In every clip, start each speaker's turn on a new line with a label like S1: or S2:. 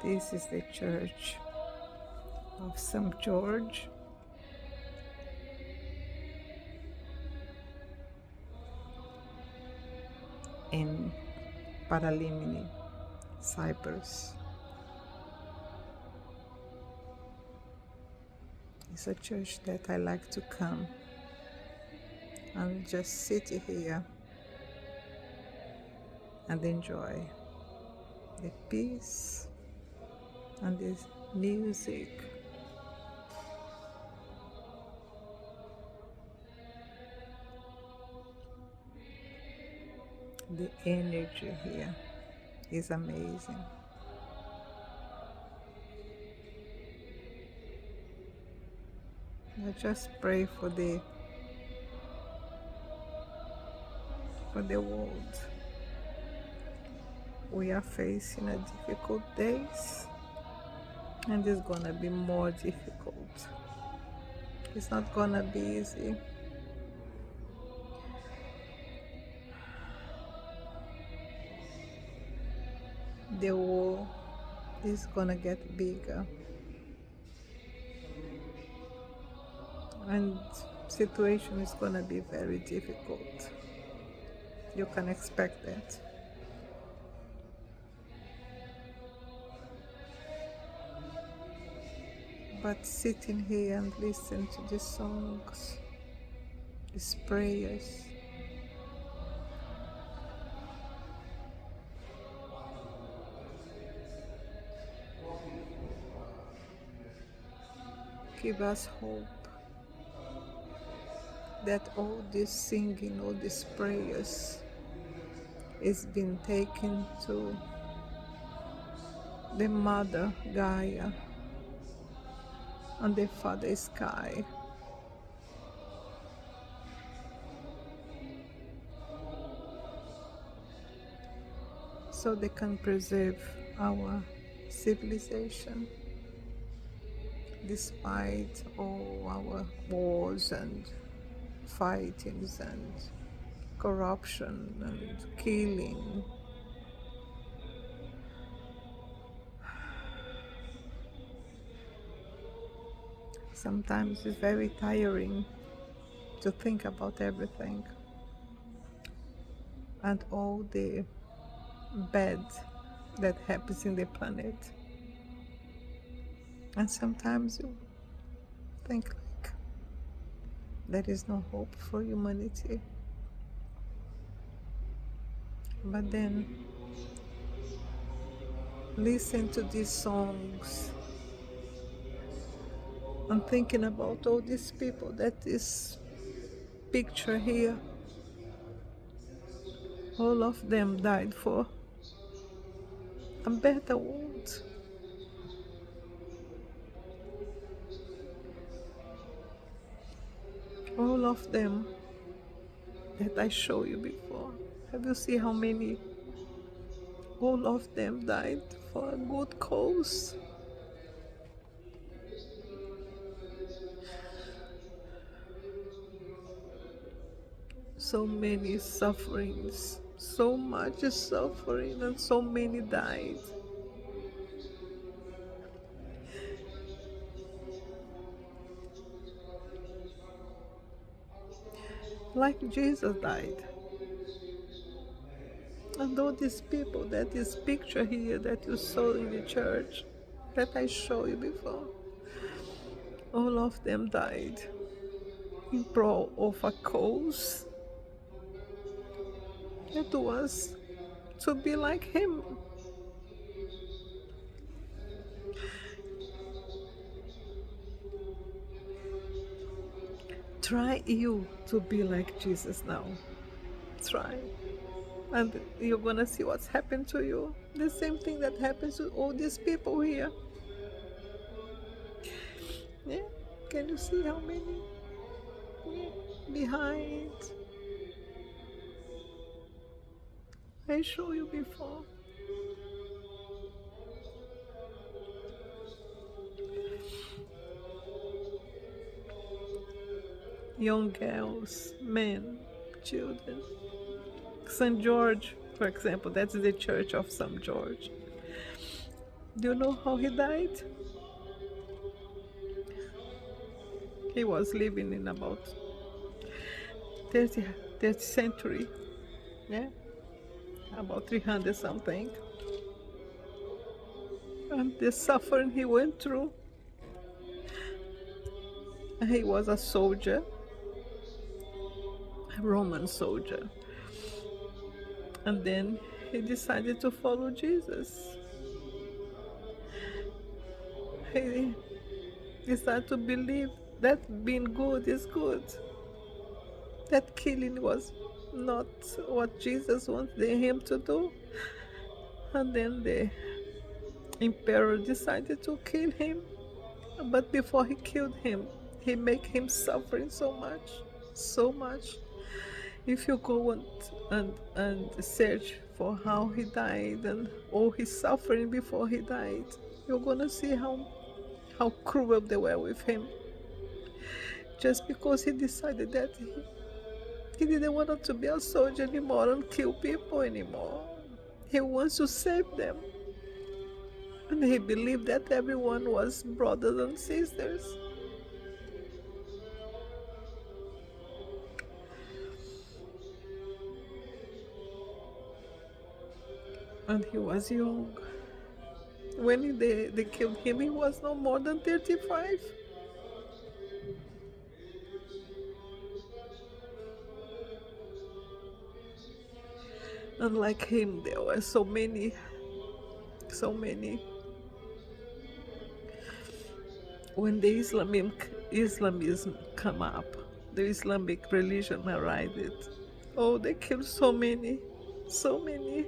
S1: This is the church of St. George in Paralimni, Cyprus. It's a church that I like to come and just sit here and enjoy the peace and the music. The energy here is amazing. I just pray for the world. We are facing a difficult days, and it's gonna be more difficult. It's not gonna be easy. The war is gonna get bigger, and situation is gonna be very difficult. You can expect that. But sitting here and listen to the songs, these prayers, give us hope that all this singing, all these prayers is being taken to the Mother Gaia and the Father Sky, so they can preserve our civilization despite all our wars and fightings and corruption and killing. Sometimes it's very tiring to think about everything and all the bad that happens in the planet. And sometimes you think like there is no hope for humanity. But then listen to these songs and thinking about all these people that is picture here, all of them died for a better world. All of them that I show you before. Have you seen how many? All of them died for a good cause. So many sufferings, so much suffering, and so many died. Like Jesus died. And all these people that is pictured here that you saw in the church, that I showed you before, all of them died in pro of a cause that was to be like him. Try you to be like Jesus now. Try. And you're gonna see what's happened to you. The same thing that happens to all these people here. Yeah? Can you see how many? Yeah. Behind. I showed you before. Young girls, men, children. St. George, for example, that's the church of St. George. Do you know how he died? He was living in about 30th century, yeah, about 300 something. And the suffering he went through, he was a soldier, a Roman soldier. And then he decided to follow Jesus. He decided to believe that being good is good. That killing was not what Jesus wanted him to do. And then the emperor decided to kill him. But before he killed him, he made him suffering so much, so much. If you go and search for how he died and all his suffering before he died, you're gonna see how cruel they were with him. Just because he decided that he didn't want to be a soldier anymore and kill people anymore. He wants to save them. And he believed that everyone was brothers and sisters. And he was young. When they killed him, he was no more than 35. And like him, there were so many, so many. When the Islamism come up, the Islamic religion arrived, oh, they killed so many, so many.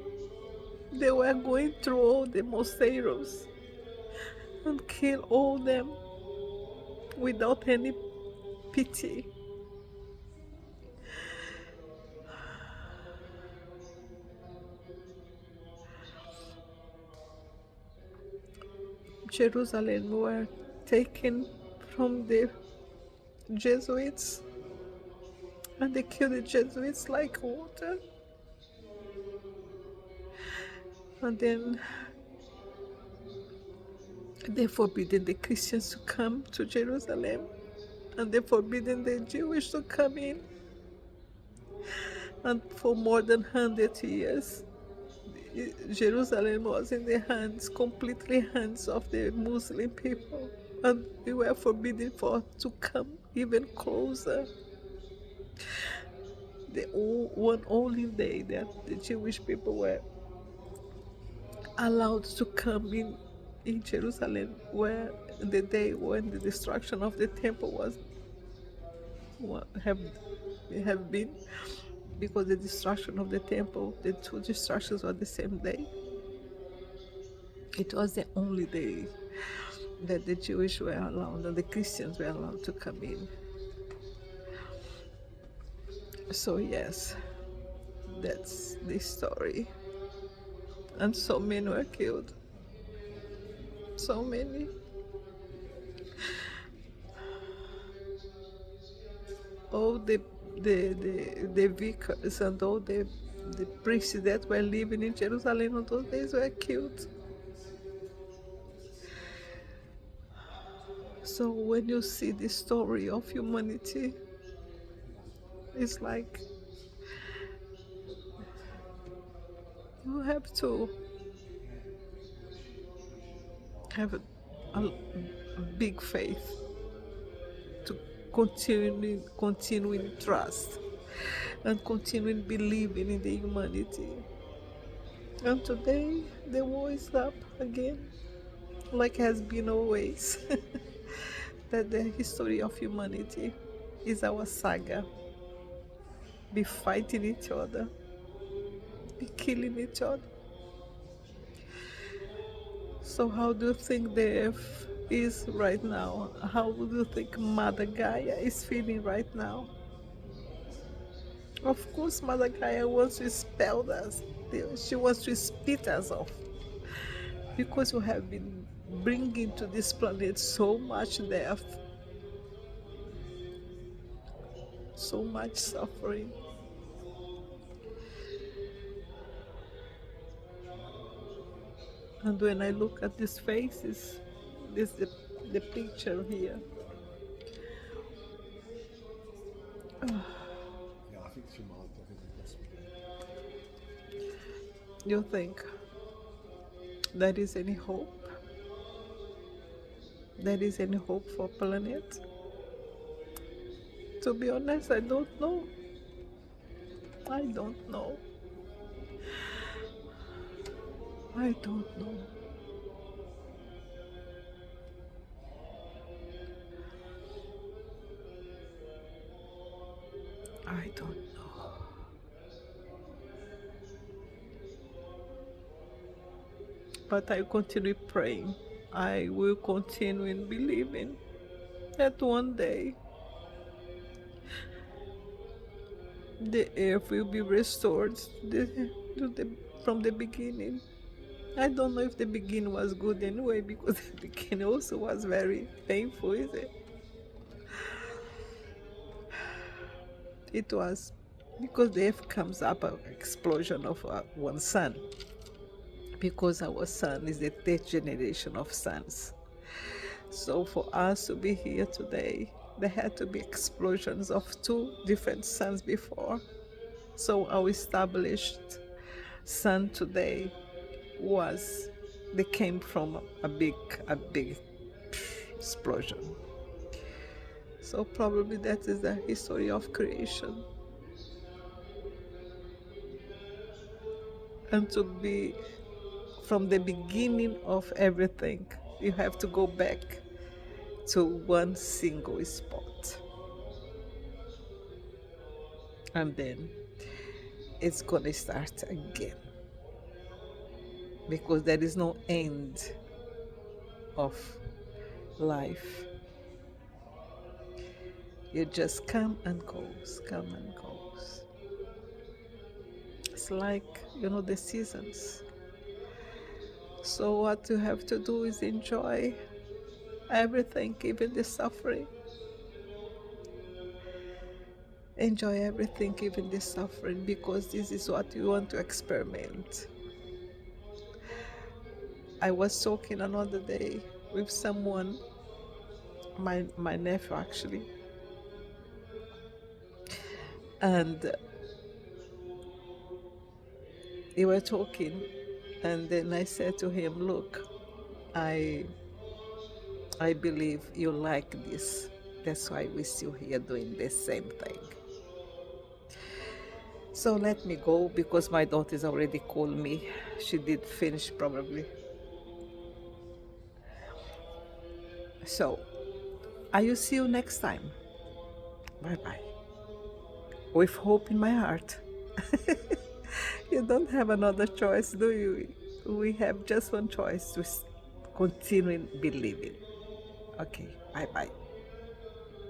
S1: They were going through all the mosquitoes and kill all them without any pity. Jerusalem were taken from the Jesuits, and they killed the Jesuits like water. And then they forbidden the Christians to come to Jerusalem, and they forbidden the Jewish to come in. And for more than 100 years, Jerusalem was in the hands, completely hands of the Muslim people. And we were forbidden to come even closer. The one only day that the Jewish people were allowed to come in Jerusalem, where the day when the destruction of the temple was have been, because the destruction of the temple, the two destructions were the same day. It was the only day that the Jewish were allowed and the Christians were allowed to come in. So yes, that's the story. And so many were killed. So many. All the vicars and all the priests that were living in Jerusalem on those days were killed. So when you see the story of humanity, it's like you have to have a big faith to continue in trust and continue believing in the humanity. And today the war is up again, like has been always. That the history of humanity is our saga. Be fighting each other, be killing each other. So how do you think the earth is right now? How do you think Mother Gaia is feeling right now? Of course, Mother Gaia wants to expel us. She wants to spit us off. Because we have been bringing to this planet so much death, so much suffering. And when I look at these faces, this the picture here.
S2: Ja, ik vind het gemaakt, dat vind ik best wel.
S1: You think there is any hope? There is any hope for planet? To be honest, I don't know. I don't know. I don't know. I don't know. But I continue praying. I will continue in believing that one day the earth will be restored from the beginning. I don't know if the beginning was good anyway, because the beginning also was very painful, is it? It was because the earth comes up an explosion of one sun, because our sun is the third generation of suns. So for us to be here today, there had to be explosions of two different suns before. So our established sun today they came from a big explosion. So probably that is the history of creation. And to be from the beginning of everything, you have to go back to one single spot. And then it's gonna start again. Because there is no end of life. It just come and goes, come and goes. It's like, the seasons. So what you have to do is enjoy everything, even the suffering. Enjoy everything, even the suffering, because this is what you want to experiment. I was talking another day with someone, my nephew actually, and we were talking, and then I said to him, look, I believe you like this. That's why we're still here doing the same thing. So let me go, because my daughter's already called me. She did finish probably. So I will see you next time. Bye-bye. With hope in my heart. You don't have another choice, do you? We have just one choice, to continue believing. Okay, bye-bye.